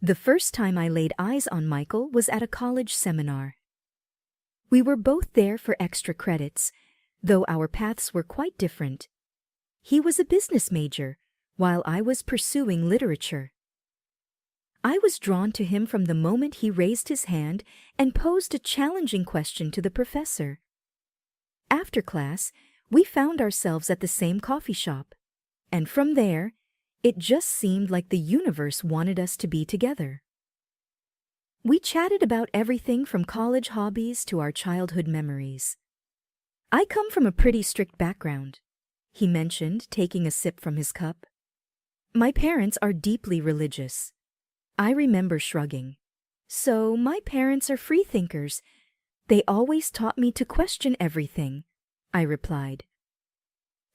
The first time I laid eyes on Michael was at a college seminar. We were both there for extra credits, though our paths were quite different. He was a business major, while I was pursuing literature. I was drawn to him from the moment he raised his hand and posed a challenging question to the professor. After class, we found ourselves at the same coffee shop, and from there, it just seemed like the universe wanted us to be together. We chatted about everything from college hobbies to our childhood memories. I come from a pretty strict background, he mentioned, taking a sip from his cup. My parents are deeply religious. I remember shrugging. So my parents are freethinkers. They always taught me to question everything, I replied.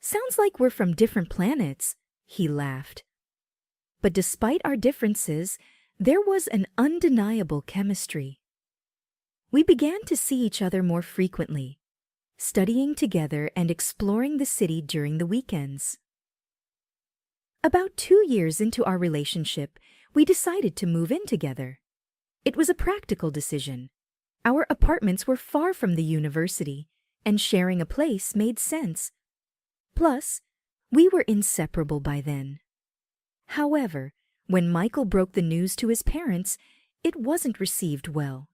Sounds like we're from different planets, he laughed. But despite our differences, there was an undeniable chemistry. We began to see each other more frequently, studying together and exploring the city during the weekends. About 2 years into our relationship, we decided to move in together. It was a practical decision. Our apartments were far from the university, and sharing a place made sense. Plus, we were inseparable by then. However, when Michael broke the news to his parents, it wasn't received well.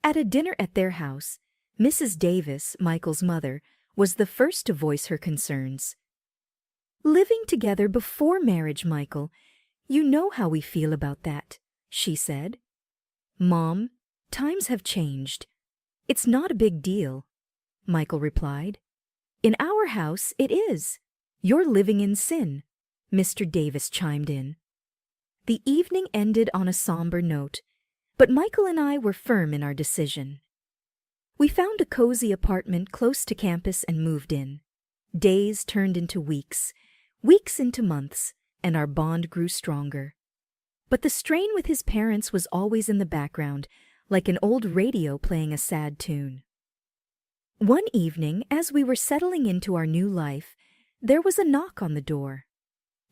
At a dinner at their house, Mrs. Davis, Michael's mother, was the first to voice her concerns. "Living together before marriage, Michael, you know how we feel about that," she said. "Mom, times have changed. It's not a big deal," Michael replied. "In our house, it is. You're living in sin," Mr. Davis chimed in. The evening ended on a somber note, but Michael and I were firm in our decision. We found a cozy apartment close to campus and moved in. Days turned into weeks, weeks into months, and our bond grew stronger. But the strain with his parents was always in the background, like an old radio playing a sad tune. One evening, as we were settling into our new life, there was a knock on the door.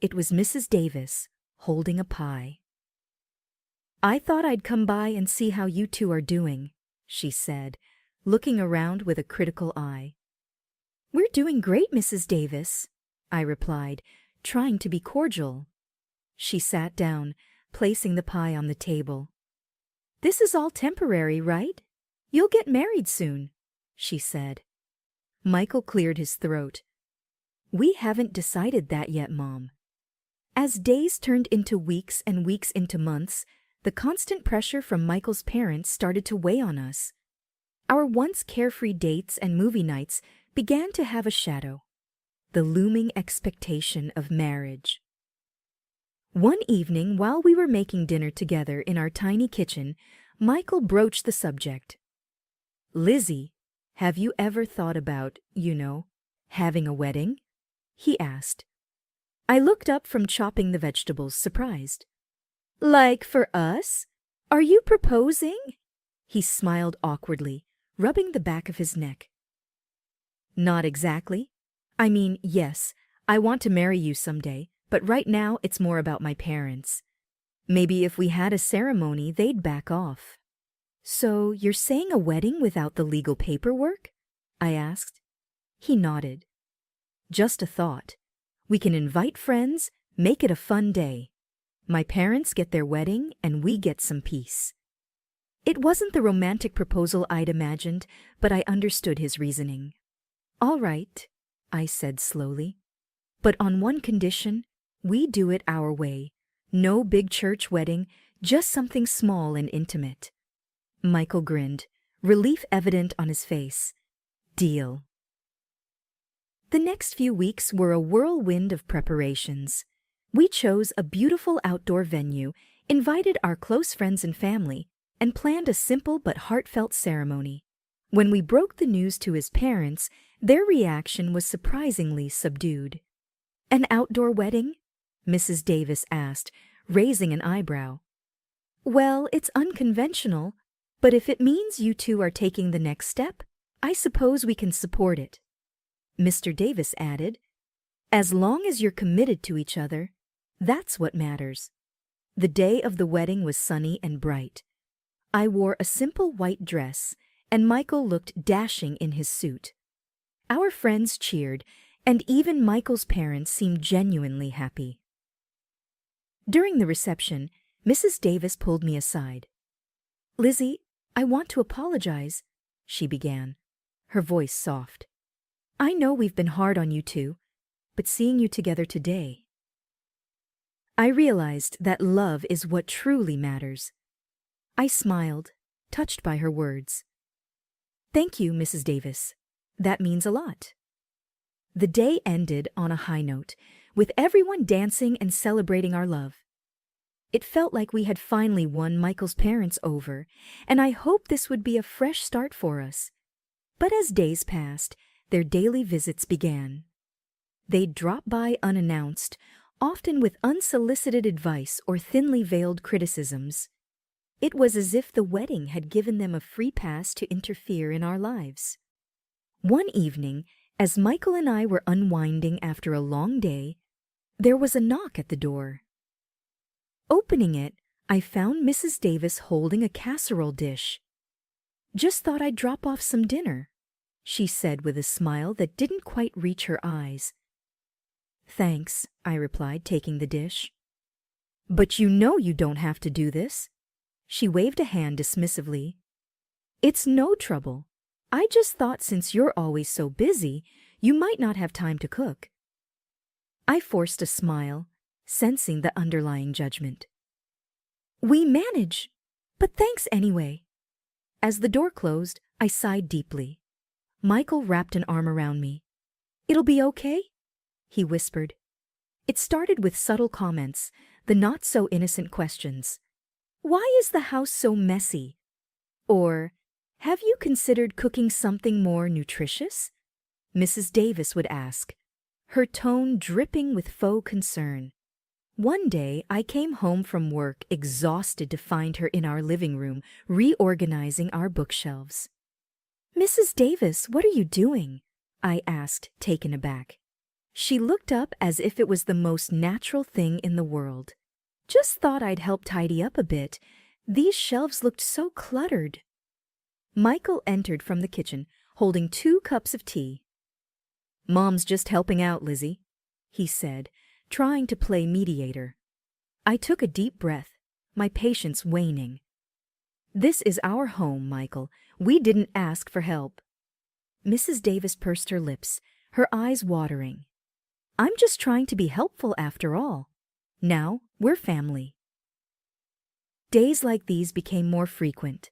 It was Mrs. Davis, holding a pie. "I thought I'd come by and see how you two are doing," she said, looking around with a critical eye. "We're doing great, Mrs. Davis," I replied, trying to be cordial. She sat down, placing the pie on the table. "This is all temporary, right? You'll get married soon," she said. Michael cleared his throat. "We haven't decided that yet, Mom." As days turned into weeks and weeks into months, the constant pressure from Michael's parents started to weigh on us. Our once carefree dates and movie nights began to have a shadow, the looming expectation of marriage. One evening, while we were making dinner together in our tiny kitchen, Michael broached the subject. "Lizzie, have you ever thought about, having a wedding?" he asked. I looked up from chopping the vegetables, surprised. "Like for us? Are you proposing?" He smiled awkwardly, rubbing the back of his neck. "Not exactly. I mean, yes, I want to marry you someday, but right now it's more about my parents. Maybe if we had a ceremony, they'd back off." "So you're saying a wedding without the legal paperwork?" I asked. He nodded. "Just a thought. We can invite friends, make it a fun day. My parents get their wedding, and we get some peace." It wasn't the romantic proposal I'd imagined, but I understood his reasoning. "All right," I said slowly. "But on one condition, we do it our way. No big church wedding, just something small and intimate." Michael grinned, relief evident on his face. "Deal." The next few weeks were a whirlwind of preparations. We chose a beautiful outdoor venue, invited our close friends and family, and planned a simple but heartfelt ceremony. When we broke the news to his parents, their reaction was surprisingly subdued. "An outdoor wedding?" Mrs. Davis asked, raising an eyebrow. "Well, it's unconventional, but if it means you two are taking the next step, I suppose we can support it." Mr. Davis added, "As long as you're committed to each other, that's what matters." The day of the wedding was sunny and bright. I wore a simple white dress, and Michael looked dashing in his suit. Our friends cheered, and even Michael's parents seemed genuinely happy. During the reception, Mrs. Davis pulled me aside. "Lizzie, I want to apologize," she began, her voice soft. "I know we've been hard on you two, but seeing you together today..." I realized that love is what truly matters. I smiled, touched by her words. "Thank you, Mrs. Davis. That means a lot." The day ended on a high note, with everyone dancing and celebrating our love. It felt like we had finally won Michael's parents over, and I hoped this would be a fresh start for us. But as days passed, their daily visits began. They'd drop by unannounced, often with unsolicited advice or thinly veiled criticisms. It was as if the wedding had given them a free pass to interfere in our lives. One evening, as Michael and I were unwinding after a long day, there was a knock at the door. Opening it, I found Mrs. Davis holding a casserole dish. "Just thought I'd drop off some dinner," she said with a smile that didn't quite reach her eyes. "Thanks," I replied, taking the dish. "But you know you don't have to do this." She waved a hand dismissively. "It's no trouble. I just thought since you're always so busy, you might not have time to cook." I forced a smile, sensing the underlying judgment. "We manage, but thanks anyway." As the door closed, I sighed deeply. Michael wrapped an arm around me. "It'll be okay?" he whispered. It started with subtle comments, the not-so-innocent questions. "Why is the house so messy?" Or, "Have you considered cooking something more nutritious?" Mrs. Davis would ask, her tone dripping with faux concern. One day, I came home from work exhausted to find her in our living room, reorganizing our bookshelves. "Mrs. Davis, what are you doing?" I asked, taken aback. She looked up as if it was the most natural thing in the world. "Just thought I'd help tidy up a bit. These shelves looked so cluttered." Michael entered from the kitchen, holding 2 cups of tea. "Mom's just helping out, Lizzie," he said, trying to play mediator. I took a deep breath, my patience waning. "This is our home, Michael. We didn't ask for help." Mrs. Davis pursed her lips, her eyes watering. "I'm just trying to be helpful after all. Now, we're family." Days like these became more frequent.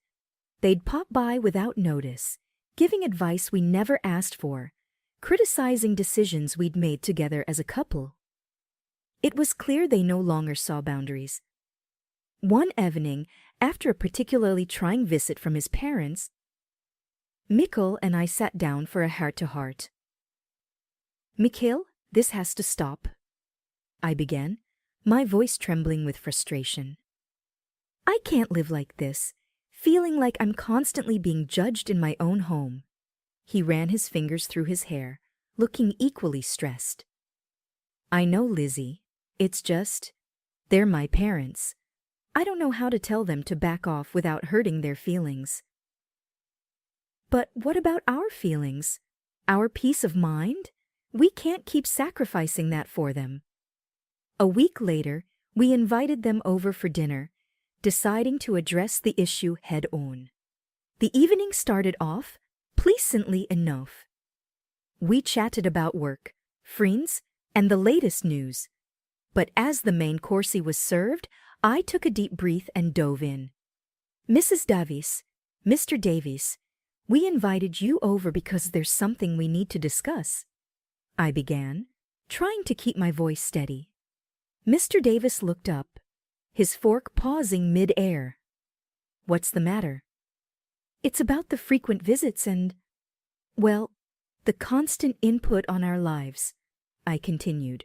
They'd pop by without notice, giving advice we never asked for, criticizing decisions we'd made together as a couple. It was clear they no longer saw boundaries. One evening, after a particularly trying visit from his parents, Mikkel and I sat down for a heart-to-heart. "Mikkel, this has to stop," I began, my voice trembling with frustration. "I can't live like this, feeling like I'm constantly being judged in my own home." He ran his fingers through his hair, looking equally stressed. "I know, Lizzie. It's just, they're my parents. I don't know how to tell them to back off without hurting their feelings." "But what about our feelings? Our peace of mind? We can't keep sacrificing that for them." A week later, we invited them over for dinner, deciding to address the issue head-on. The evening started off pleasantly enough. We chatted about work, friends, and the latest news. But as the main course was served, I took a deep breath and dove in. "Mrs. Davis, Mr. Davies, we invited you over because there's something we need to discuss," I began, trying to keep my voice steady. Mr. Davis looked up, his fork pausing mid-air. "What's the matter?" "It's about the frequent visits and, well, the constant input on our lives," I continued.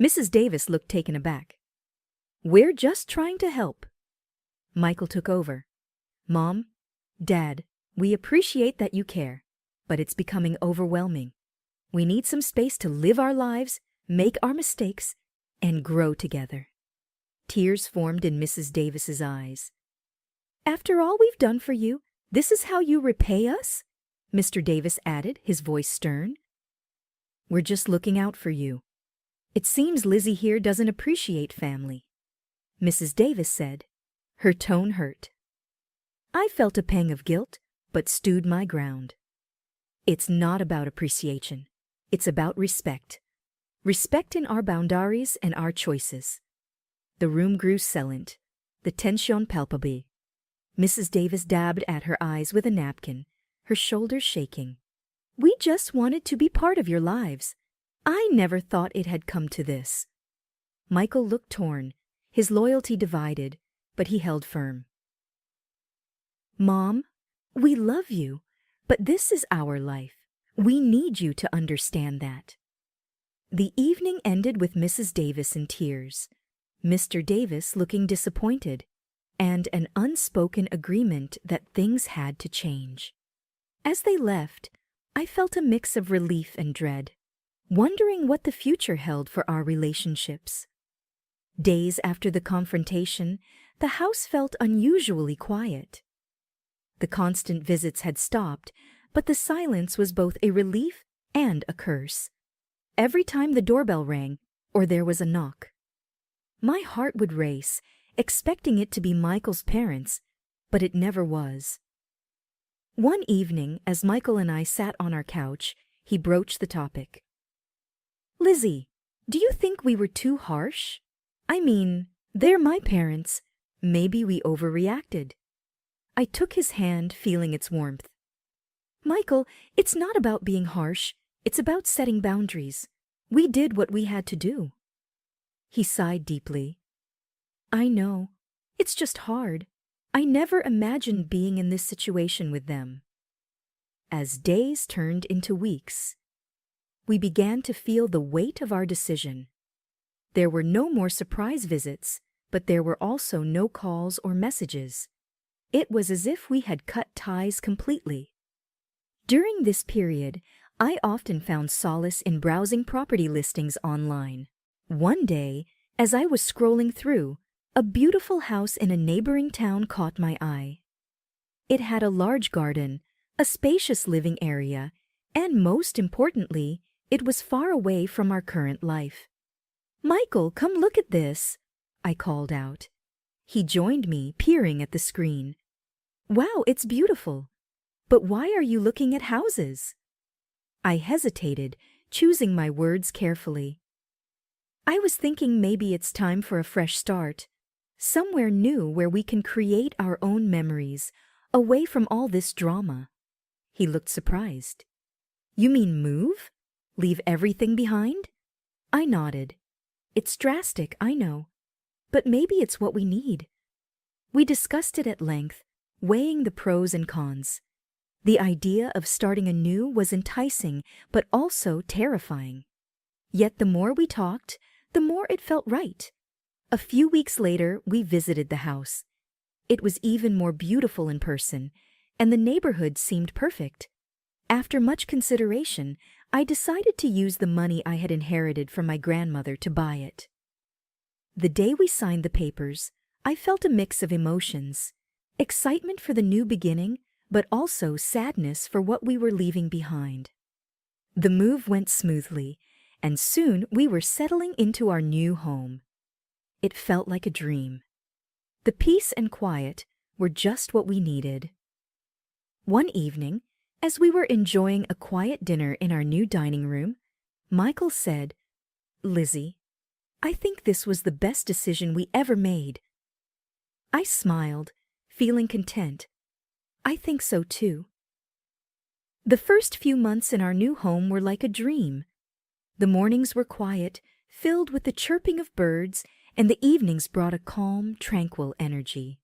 Mrs. Davis looked taken aback. "We're just trying to help." Michael took over. "Mom, Dad, we appreciate that you care, but it's becoming overwhelming. We need some space to live our lives, make our mistakes, and grow together." Tears formed in Mrs. Davis's eyes. "After all we've done for you, this is how you repay us?" Mr. Davis added, his voice stern. "We're just looking out for you. It seems Lizzie here doesn't appreciate family," Mrs. Davis said. Her tone hurt. I felt a pang of guilt, but stood my ground. It's not about appreciation. It's about respect. Respect in our boundaries and our choices. The room grew silent, the tension palpable. Mrs. Davis dabbed at her eyes with a napkin, her shoulders shaking. "We just wanted to be part of your lives. I never thought it had come to this." Michael looked torn, his loyalty divided, but he held firm. "Mom, we love you, but this is our life. We need you to understand that." The evening ended with Mrs. Davis in tears, Mr. Davis looking disappointed, and an unspoken agreement that things had to change. As they left, I felt a mix of relief and dread, wondering what the future held for our relationships. Days after the confrontation, the house felt unusually quiet. The constant visits had stopped, but the silence was both a relief and a curse. Every time the doorbell rang or there was a knock, my heart would race, expecting it to be Michael's parents, but it never was. One evening, as Michael and I sat on our couch, he broached the topic. "Lizzie, do you think we were too harsh? I mean, they're my parents. Maybe we overreacted." I took his hand, feeling its warmth. "Michael, it's not about being harsh. It's about setting boundaries. We did what we had to do." He sighed deeply. "I know. It's just hard. I never imagined being in this situation with them." As days turned into weeks, we began to feel the weight of our decision. There were no more surprise visits, but there were also no calls or messages. It was as if we had cut ties completely. During this period, I often found solace in browsing property listings online. One day, as I was scrolling through, a beautiful house in a neighboring town caught my eye. It had a large garden, a spacious living area, and most importantly, it was far away from our current life. "Michael, come look at this," I called out. He joined me, peering at the screen. "Wow, it's beautiful. But why are you looking at houses?" I hesitated, choosing my words carefully. "I was thinking maybe it's time for a fresh start. Somewhere new where we can create our own memories, away from all this drama." He looked surprised. "You mean move? Leave everything behind?" I nodded. "It's drastic, I know. But maybe it's what we need." We discussed it at length, weighing the pros and cons. The idea of starting anew was enticing, but also terrifying. Yet the more we talked, the more it felt right. A few weeks later, we visited the house. It was even more beautiful in person, and the neighborhood seemed perfect. After much consideration, I decided to use the money I had inherited from my grandmother to buy it. The day we signed the papers, I felt a mix of emotions. Excitement for the new beginning, but also sadness for what we were leaving behind. The move went smoothly, and soon we were settling into our new home. It felt like a dream. The peace and quiet were just what we needed. One evening, as we were enjoying a quiet dinner in our new dining room, Michael said, "Lizzie, I think this was the best decision we ever made." I smiled, feeling content. I think so too. The first few months in our new home were like a dream. The mornings were quiet, filled with the chirping of birds, and the evenings brought a calm, tranquil energy.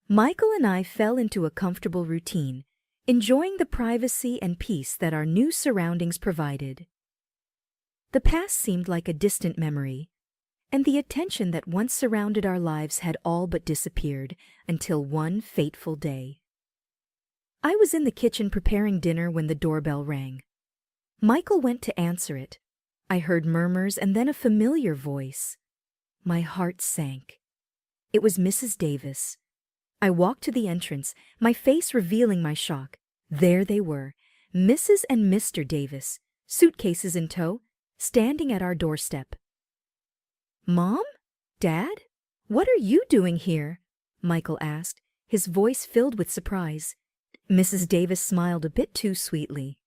Michael and I fell into a comfortable routine, enjoying the privacy and peace that our new surroundings provided. The past seemed like a distant memory, and the attention that once surrounded our lives had all but disappeared until one fateful day. I was in the kitchen preparing dinner when the doorbell rang. Michael went to answer it. I heard murmurs and then a familiar voice. My heart sank. It was Mrs. Davis. I walked to the entrance, my face revealing my shock. There they were, Mrs. and Mr. Davis, suitcases in tow, standing at our doorstep. "Mom? Dad? What are you doing here?" Michael asked, his voice filled with surprise. Mrs. Davis smiled a bit too sweetly.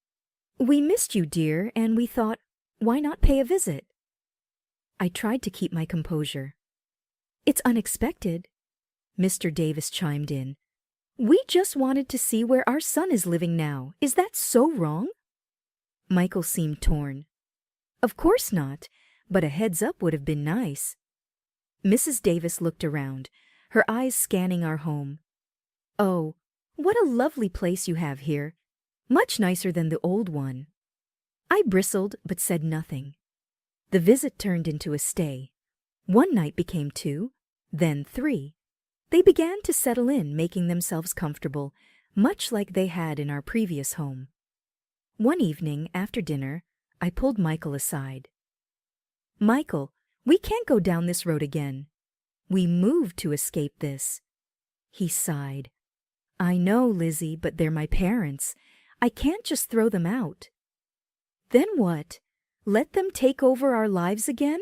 "We missed you, dear, and we thought, why not pay a visit?" I tried to keep my composure. "It's unexpected," Mr. Davis chimed in. "We just wanted to see where our son is living now. Is that so wrong?" Michael seemed torn. "Of course not, but a heads up would have been nice." Mrs. Davis looked around, her eyes scanning our home. "Oh, what a lovely place you have here. Much nicer than the old one." I bristled but said nothing. The visit turned into a stay. One night became 2, then 3. They began to settle in, making themselves comfortable, much like they had in our previous home. One evening, after dinner, I pulled Michael aside. "Michael, we can't go down this road again. We moved to escape this." He sighed. "I know, Lizzie, but they're my parents. I can't just throw them out." "Then what? Let them take over our lives again?"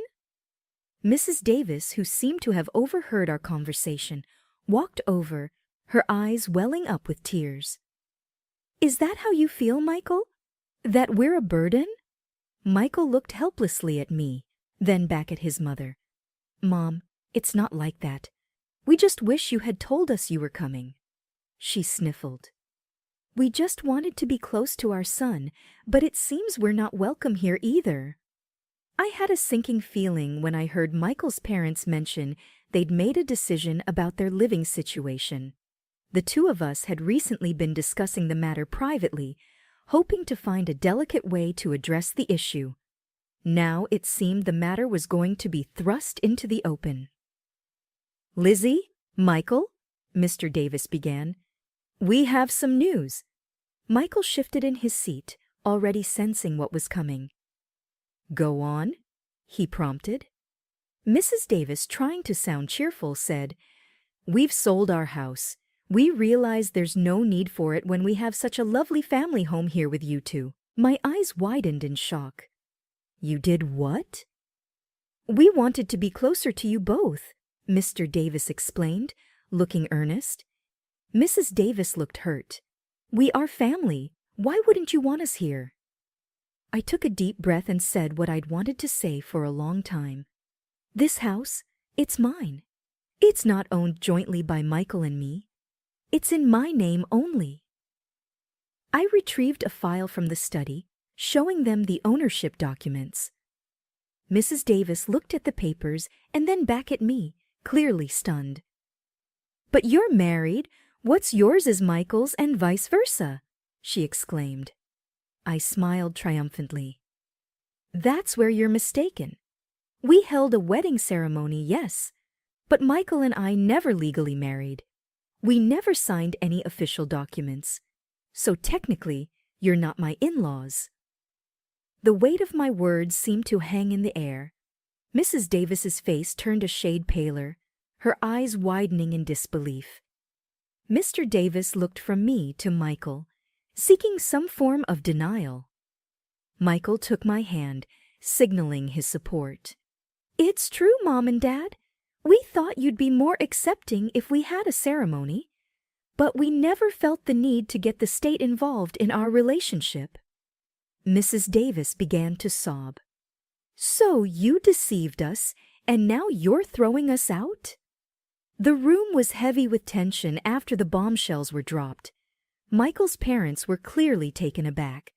Mrs. Davis, who seemed to have overheard our conversation, walked over, her eyes welling up with tears. "Is that how you feel, Michael? That we're a burden?" Michael looked helplessly at me, then back at his mother. "Mom, it's not like that. We just wish you had told us you were coming." She sniffled. "We just wanted to be close to our son, but it seems we're not welcome here either." I had a sinking feeling when I heard Michael's parents mention they'd made a decision about their living situation. The two of us had recently been discussing the matter privately, hoping to find a delicate way to address the issue. Now it seemed the matter was going to be thrust into the open. "Lizzie, Michael," Mr. Davis began, "we have some news." Michael shifted in his seat, already sensing what was coming. "Go on," he prompted. Mrs. Davis, trying to sound cheerful, said, "We've sold our house. We realize there's no need for it when we have such a lovely family home here with you two." My eyes widened in shock. "You did what?" "We wanted to be closer to you both," Mr. Davis explained, looking earnest. Mrs. Davis looked hurt. "We are family. Why wouldn't you want us here?" I took a deep breath and said what I'd wanted to say for a long time. "This house, it's mine. It's not owned jointly by Michael and me. It's in my name only." I retrieved a file from the study, showing them the ownership documents. Mrs. Davis looked at the papers and then back at me, clearly stunned. "But you're married. What's yours is Michael's and vice versa," she exclaimed. I smiled triumphantly. "That's where you're mistaken. We held a wedding ceremony, yes, but Michael and I never legally married. We never signed any official documents. So technically, you're not my in-laws." The weight of my words seemed to hang in the air. Mrs. Davis's face turned a shade paler, her eyes widening in disbelief. Mr. Davis looked from me to Michael, seeking some form of denial. Michael took my hand, signaling his support. "It's true, Mom and Dad. We thought you'd be more accepting if we had a ceremony, but we never felt the need to get the state involved in our relationship." Mrs. Davis began to sob. "So you deceived us, and now you're throwing us out?" The room was heavy with tension after the bombshells were dropped. Michael's parents were clearly taken aback,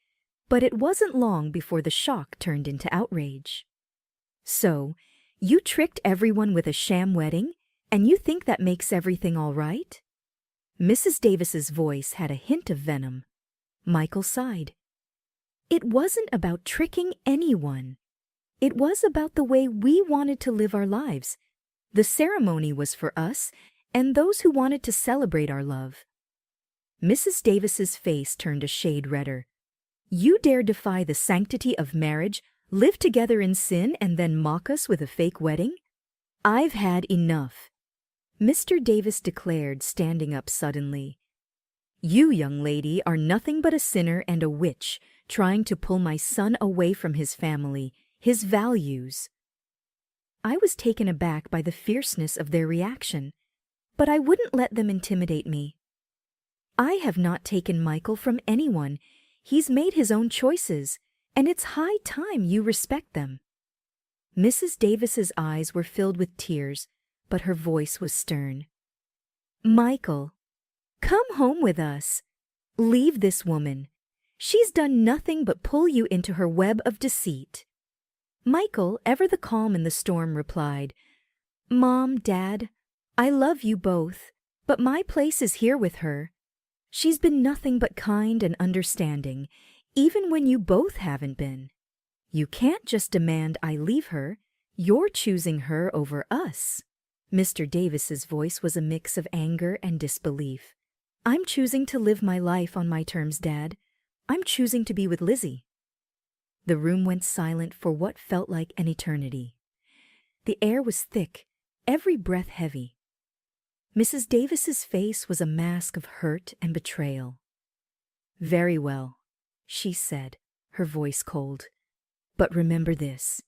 but it wasn't long before the shock turned into outrage. "So, you tricked everyone with a sham wedding, and you think that makes everything all right?" Mrs. Davis's voice had a hint of venom. Michael sighed. "It wasn't about tricking anyone. It was about the way we wanted to live our lives. The ceremony was for us and those who wanted to celebrate our love." Mrs. Davis's face turned a shade redder. "You dare defy the sanctity of marriage, live together in sin, and then mock us with a fake wedding?" I've had enough, Mr. Davis declared, standing up suddenly. You, young lady, are nothing but a sinner and a witch, trying to pull my son away from his family, his values. I was taken aback by the fierceness of their reaction, but I wouldn't let them intimidate me. I have not taken Michael from anyone. He's made his own choices, and it's high time you respect them. Mrs. Davis's eyes were filled with tears, but her voice was stern. Michael, come home with us. Leave this woman. She's done nothing but pull you into her web of deceit. Michael, ever the calm in the storm, replied, Mom, Dad, I love you both, but my place is here with her. She's been nothing but kind and understanding, even when you both haven't been. You can't just demand I leave her. You're choosing her over us. Mr. Davis's voice was a mix of anger and disbelief. I'm choosing to live my life on my terms, Dad. I'm choosing to be with Lizzie. The room went silent for what felt like an eternity. The air was thick, every breath heavy. Mrs. Davis's face was a mask of hurt and betrayal. Very well, she said, her voice cold. But remember this.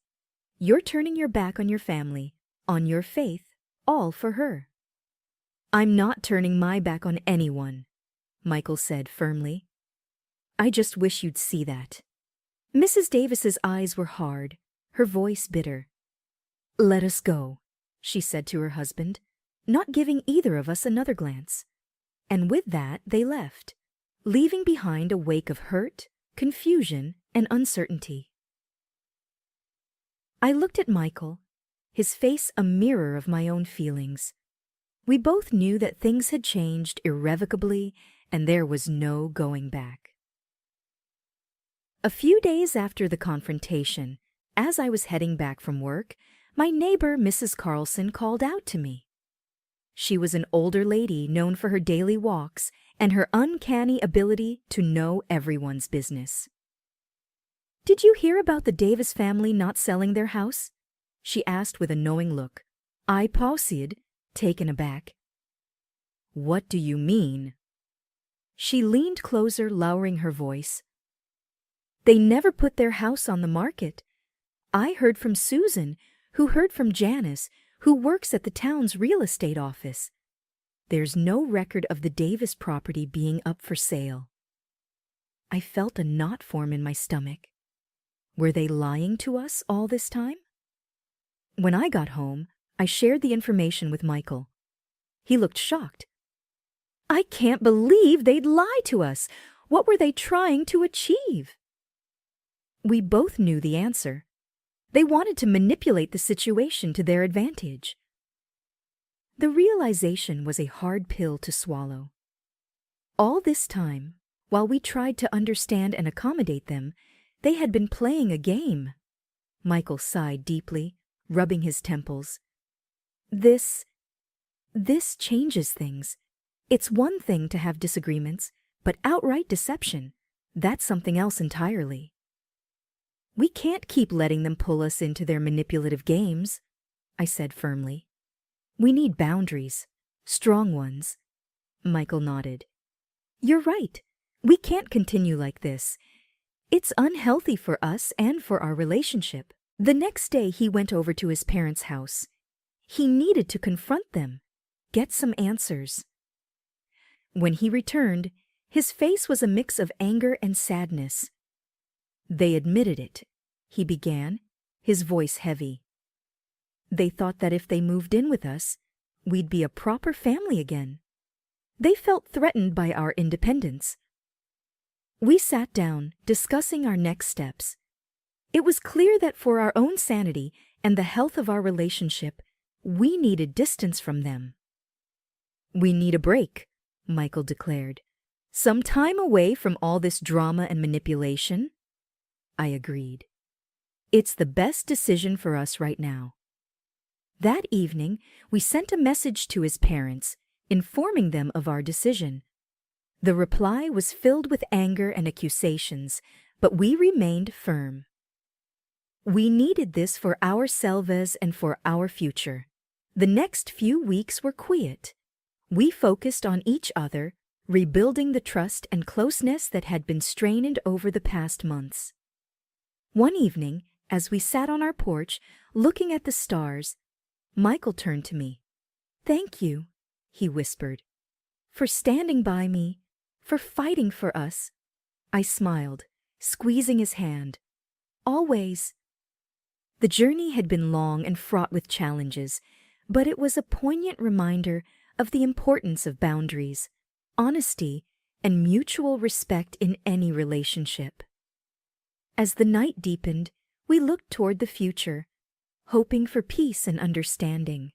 You're turning your back on your family, on your faith, all for her. I'm not turning my back on anyone, Michael said firmly. I just wish you'd see that. Mrs. Davis's eyes were hard, her voice bitter. Let us go, she said to her husband, not giving either of us another glance. And with that they left, leaving behind a wake of hurt, confusion, and uncertainty. I looked at Michael, his face a mirror of my own feelings. We both knew that things had changed irrevocably, and there was no going back. A few days after the confrontation, as I was heading back from work, my neighbor, Mrs. Carlson, called out to me. She was an older lady known for her daily walks and her uncanny ability to know everyone's business. Did you hear about the Davis family not selling their house? She asked with a knowing look. I paused, taken aback. What do you mean? She leaned closer, lowering her voice. They never put their house on the market. I heard from Susan, who heard from Janice, who works at the town's real estate office. There's no record of the Davis property being up for sale. I felt a knot form in my stomach. Were they lying to us all this time? When I got home, I shared the information with Michael. He looked shocked. I can't believe they'd lie to us. What were they trying to achieve? We both knew the answer. They wanted to manipulate the situation to their advantage. The realization was a hard pill to swallow. All this time, while we tried to understand and accommodate them, they had been playing a game. Michael sighed deeply, rubbing his temples. This changes things. It's one thing to have disagreements, but outright deception, that's something else entirely. We can't keep letting them pull us into their manipulative games, I said firmly. We need boundaries, strong ones. Michael nodded. You're right. We can't continue like this. It's unhealthy for us and for our relationship. The next day he went over to his parents' house. He needed to confront them, get some answers. When he returned, his face was a mix of anger and sadness. They admitted it, he began, his voice heavy. They thought that if they moved in with us, we'd be a proper family again. They felt threatened by our independence. We sat down, discussing our next steps. It was clear that for our own sanity and the health of our relationship, we needed distance from them. We need a break, Michael declared. Some time away from all this drama and manipulation. I agreed. It's the best decision for us right now. That evening, we sent a message to his parents, informing them of our decision. The reply was filled with anger and accusations, but we remained firm. We needed this for ourselves and for our future. The next few weeks were quiet. We focused on each other, rebuilding the trust and closeness that had been strained over the past months. One evening, as we sat on our porch, looking at the stars, Michael turned to me. "Thank you," he whispered, "for standing by me, for fighting for us." I smiled, squeezing his hand. "Always." The journey had been long and fraught with challenges, but it was a poignant reminder of the importance of boundaries, honesty, and mutual respect in any relationship. As the night deepened, we looked toward the future, hoping for peace and understanding.